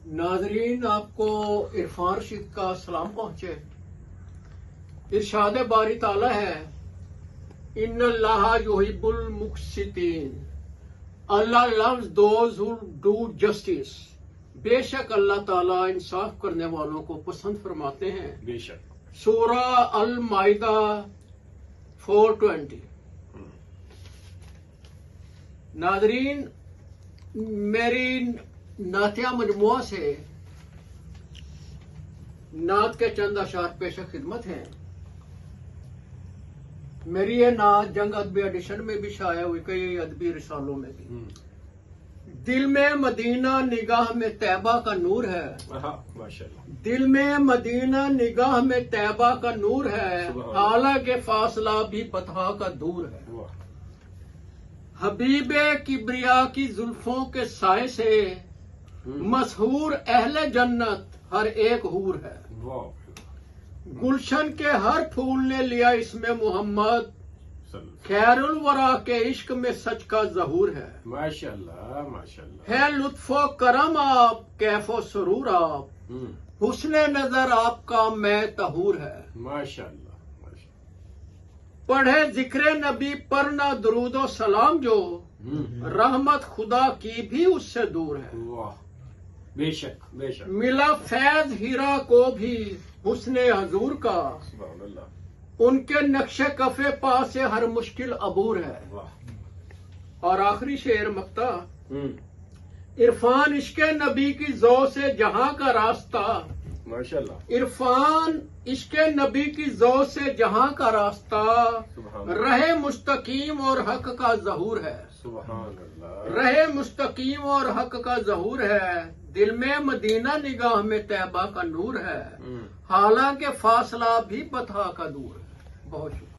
नाजरीन, आपको इरफान रशीद का सलाम पहुंचे। इरशाद बारी ताला है, इन्नल्लाह युहिब्बुल मुक़सितीन, Allah loves those who do justice. बेशक अल्लाह ताला इंसाफ करने वालों को पसंद फरमाते हैं। बेशक। सूरा अल माइदा 420। नाजरीन, मेरी नातिया मजमुआ से नात के चंद अशार पेश खिदमत हैं। मेरी ये नात जंग अदबी एडिशन में भी शाया हुई, कई अदबी रिसालों में भी। दिल में मदीना निगाह में तैबा का नूर है। माशाल्लाह। दिल में मदीना निगाह में तैबा का नूर है, हालांकि फासला भी बतहा का दूर है। हबीबे किब्रिया की जुल्फों के साए से मशहूर अहले जन्नत हर एक हूर है। गुलशन के हर फूल ने लिया इसमें मोहम्मद, खैरुल वरा के इश्क में सच का ज़हूर है। माशाल्लाह माशाल्लाह। है लुत्फो करम आप, कैफो सुरूर आप, हुस्ने नजर आपका मैं तहूर है। माशाल्लाह। पढ़े जिक्र नबी पर ना दरूदो सलाम, जो रहमत खुदा की भी उससे दूर है। वाह, बेशक बेशक। मिला फैज हीरा को भी हुस्ने हजूर का, उनके नक्शे कफे पा से हर मुश्किल अबूर है। और आखिरी शेर मक्ता, इरफान इश्के नबी की जौ से जहां का रास्ता, माशाल्लाह। इरफान इश्के नबी की जौ से जहां का रास्ता, रहे मुस्तकीम और हक का ज़हूर है। सुभान अल्लाह। रहे मुस्तकीम और हक का ज़हूर है, दिल में मदीना निगाह में तैबा का नूर है, हालांकि फासला भी बतहा का दूर है। बहुत शुक्रिया।